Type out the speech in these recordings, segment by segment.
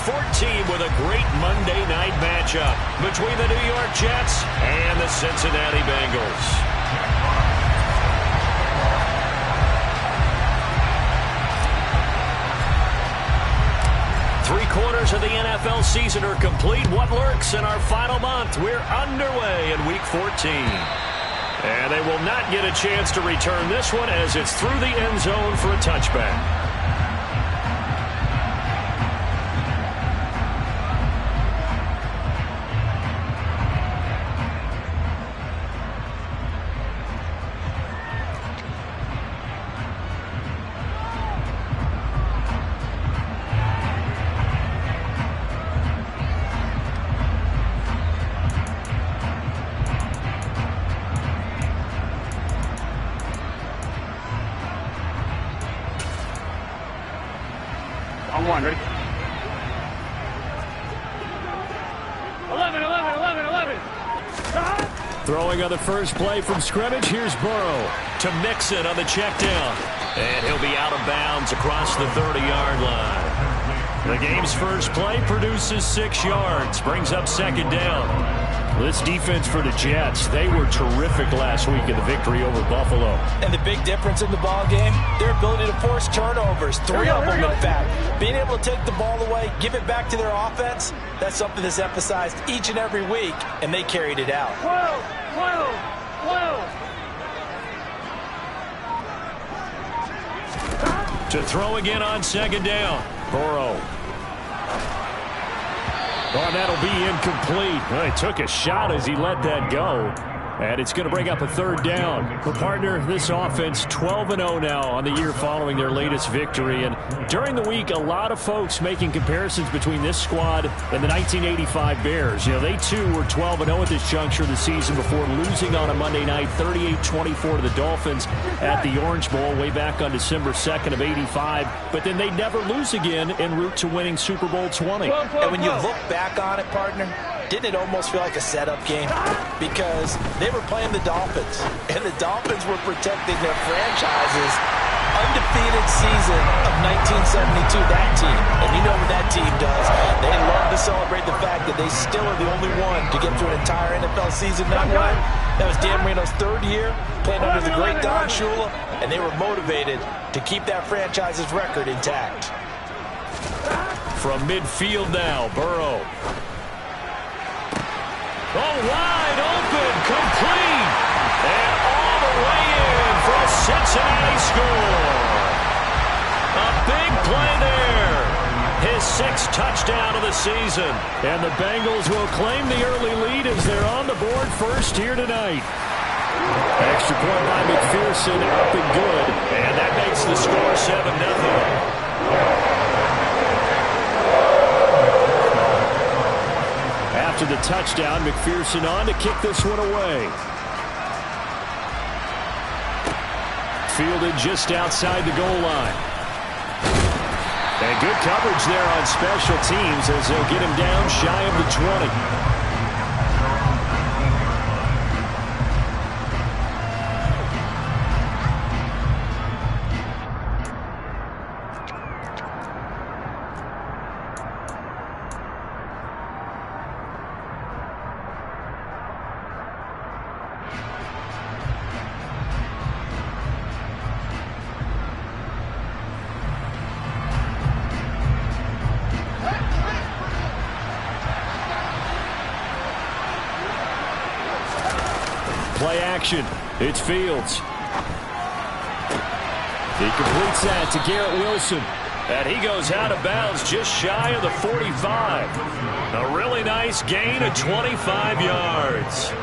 14 with a great Monday night matchup between the New York Jets and the Cincinnati Bengals. Three-quarters of the NFL season are complete. What lurks in our final month? We're underway in Week 14. And they will not get a chance to return this one as it's through the end zone for a touchback. On one, ready? 11. Throwing on the first play from scrimmage, here's Burrow to Mixon on the check down. And he'll be out of bounds across the 30-yard line. The game's first play produces 6 yards, brings up second down. This defense for the Jets, they were terrific last week in the victory over Buffalo. And the big difference in the ball game, their ability to force turnovers, 3 of them in fact. Being able to take the ball away, give it back to their offense, that's something that's emphasized each and every week, and they carried it out. 12. To throw again on second down, Burrow. Oh, that'll be incomplete. Well, he took a shot as he let that go. And it's going to bring up a third down. But, partner, this offense 12-0 now on the year following their latest victory. And during the week, a lot of folks making comparisons between this squad and the 1985 Bears. You know, they, too, were 12-0 at this juncture of the season before losing on a Monday night 38-24 to the Dolphins at the Orange Bowl way back on December 2nd of 85. But then they'd never lose again en route to winning Super Bowl 20. And when you look back on it, partner, didn't it almost feel like a setup game? Because they were playing the Dolphins, and the Dolphins were protecting their franchise's undefeated season of 1972, that team. And you know what that team does. They love to celebrate the fact that they still are the only one to get through an entire NFL season that way. That was Dan Marino's 3rd year, playing under the great Don Shula, and they were motivated to keep that franchise's record intact. From midfield now, Burrow. Oh, wide open, complete, and all the way in for a Cincinnati score. A big play there. His 6th touchdown of the season. And the Bengals will claim the early lead as they're on the board first here tonight. Extra point by McPherson, up and good. And that makes the score 7-0. After the touchdown, McPherson on to kick this one away. Fielded just outside the goal line. And good coverage there on special teams as they'll get him down shy of the 20. Play action. It's Fields. He completes that to Garrett Wilson. And he goes out of bounds just shy of the 45. A really nice gain of 25 yards.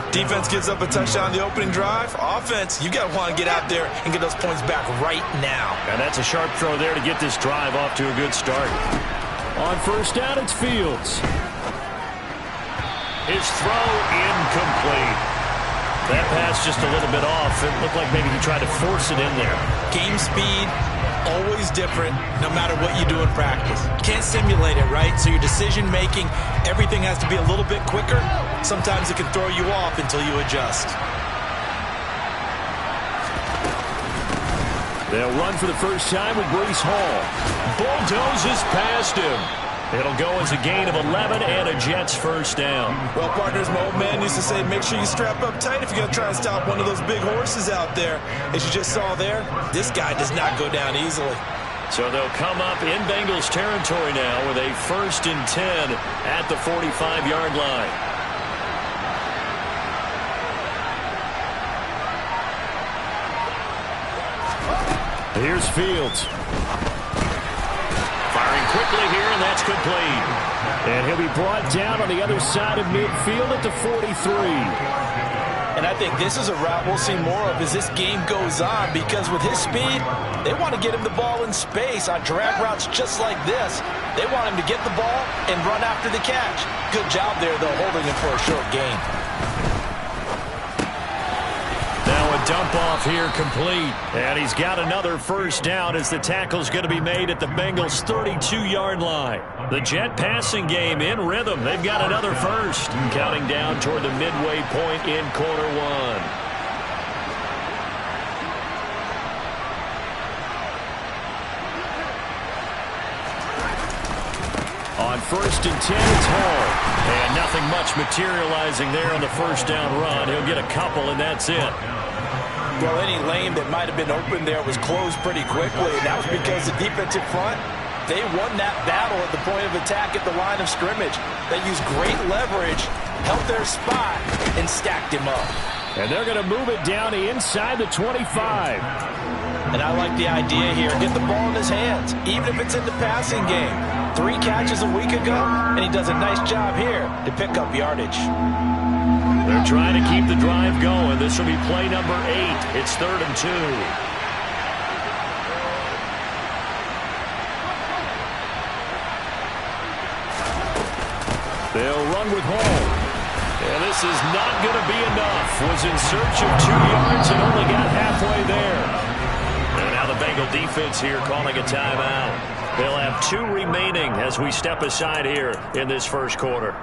Defense gives up a touchdown on the opening drive. Offense, you got to want to get out there and get those points back right now. And that's a sharp throw there to get this drive off to a good start. On first down, it's Fields. His throw incomplete. That pass just a little bit off. It looked like maybe he tried to force it in there. Game speed, always different, no matter what you do in practice. You can't simulate it, right? So your decision-making, everything has to be a little bit quicker. Sometimes it can throw you off until you adjust. They'll run for the first time with Breece Hall. Bulldozes past him. It'll go as a gain of 11 and a Jets first down. Well, partners, my old man used to say, make sure you strap up tight if you're going to try and stop one of those big horses out there. As you just saw there, this guy does not go down easily. So they'll come up in Bengals territory now with a 1st and 10 at the 45-yard line. Here's Fields. Firing quickly here, and that's complete. And he'll be brought down on the other side of midfield at the 43. And I think this is a route we'll see more of as this game goes on, because with his speed, they want to get him the ball in space on drag routes just like this. They want him to get the ball and run after the catch. Good job there, though, holding him for a short gain. Now a dump off here complete. And he's got another first down as the tackle's going to be made at the Bengals' 32-yard line. The Jet passing game in rhythm. They've got another first. Counting down toward the midway point in quarter one. On 1st and 10, it's Hall. And nothing much materializing there on the first down run. He'll get a couple, and that's it. Well, any lane that might have been open there was closed pretty quickly, and that was because the defensive front, they won that battle at the point of attack at the line of scrimmage. They used great leverage, held their spot, and stacked him up. And they're going to move it down inside the 25. And I like the idea here. Get the ball in his hands, even if it's in the passing game. 3 catches a week ago, and he does a nice job here to pick up yardage. They're trying to keep the drive going. This will be play number 8. It's 3rd and 2. They'll run with Hall. And this is not going to be enough. Was in search of 2 yards and only got halfway there. And now the Bengal defense here calling a timeout. They'll have 2 remaining as we step aside here in this first quarter.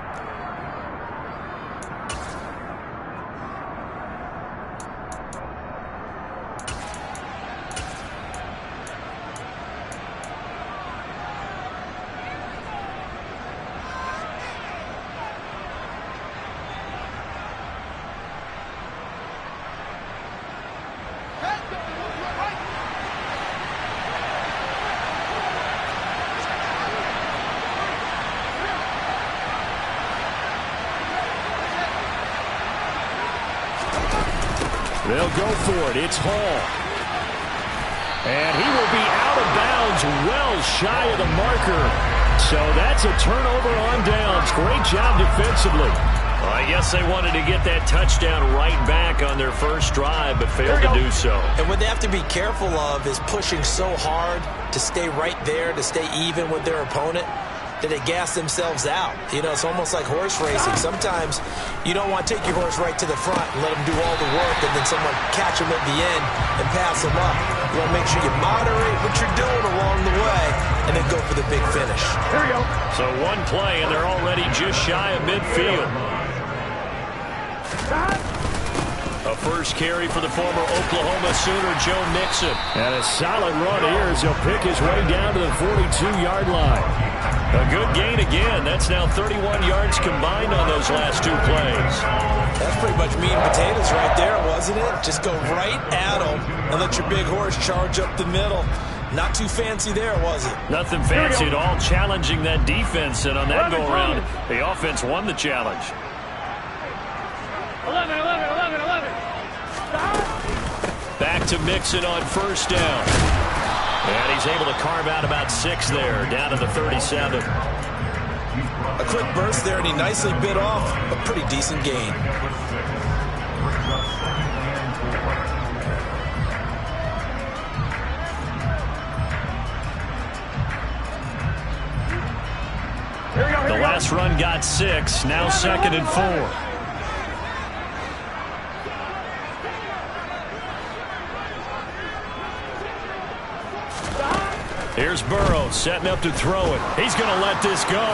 They'll go for it. It's Hall. And he will be out of bounds well shy of the marker. So that's a turnover on downs. Great job defensively. Well, I guess they wanted to get that touchdown right back on their first drive, but failed to do so. And what they have to be careful of is pushing so hard to stay right there, to stay even with their opponent, that they gas themselves out. You know, it's almost like horse racing. Sometimes you don't want to take your horse right to the front and let him do all the work, and then someone catch him at the end and pass him up. You want to make sure you moderate what you're doing along the way and then go for the big finish. Here we go. So 1 play, and they're already just shy of midfield. A first carry for the former Oklahoma Sooner, Joe Mixon. And a solid run here as he'll pick his way down to the 42-yard line. A good gain again. That's now 31 yards combined on those last 2 plays. That's pretty much meat and potatoes right there, wasn't it? Just go right at them and let your big horse charge up the middle. Not too fancy there, was it? Nothing fancy at all, challenging that defense. And on that go-around, the offense won the challenge. 11, 11, 11, 11. Back to Mixon on first down. And he's able to carve out about 6 there, down to the 37. A quick burst there, and he nicely bit off a pretty decent gain. The last run got 6, now 2nd and 4. Here's Burrow setting up to throw it. He's going to let this go.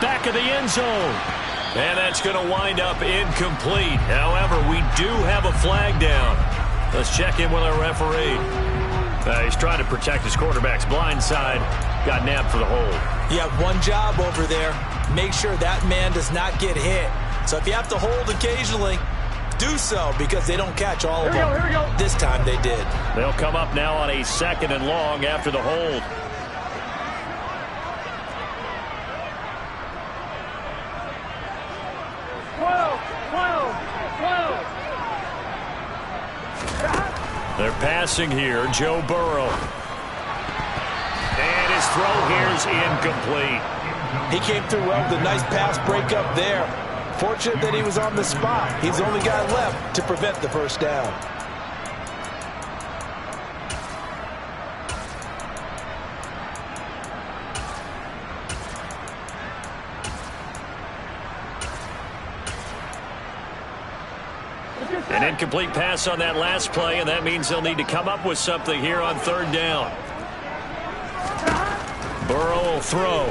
Back of the end zone. And that's going to wind up incomplete. However, we do have a flag down. Let's check in with our referee. He's trying to protect his quarterback's blind side. Got nabbed for the hold. You have one job over there. Make sure that man does not get hit. So if you have to hold occasionally, do so because they don't catch all of them. Here we go. This time they did. They'll come up now on a 2nd and long after the hold. They're passing here. Joe Burrow. And his throw here is incomplete. He came through well with a nice pass breakup there. Fortunate that he was on the spot. He's the only guy left to prevent the first down. An incomplete pass on that last play, and that means they'll need to come up with something here on 3rd down. Burrow will throw.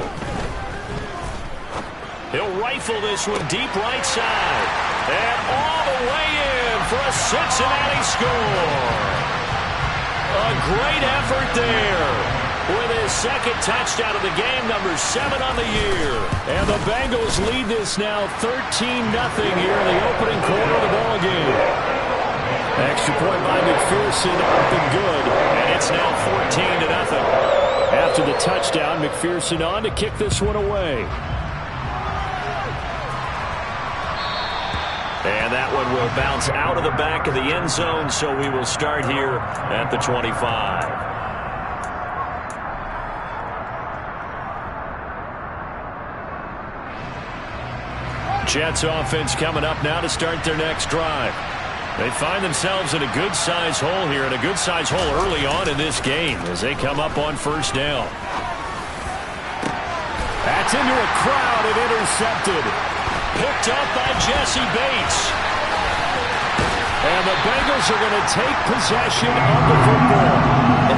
He'll rifle this one deep right side. And all the way in for a Cincinnati score. A great effort there. With his 2nd touchdown of the game, number 7 on the year. And the Bengals lead this now 13-0 here in the opening quarter of the ball game. Extra point by McPherson up and good. And it's now 14-0. After the touchdown, McPherson on to kick this one away. And that one will bounce out of the back of the end zone, so we will start here at the 25. Jets offense coming up now to start their next drive. They find themselves in a good-sized hole here, and a good-sized hole early on in this game as they come up on 1st down. That's into a crowd and intercepted. Picked up by Jesse Bates. And the Bengals are going to take possession of the football.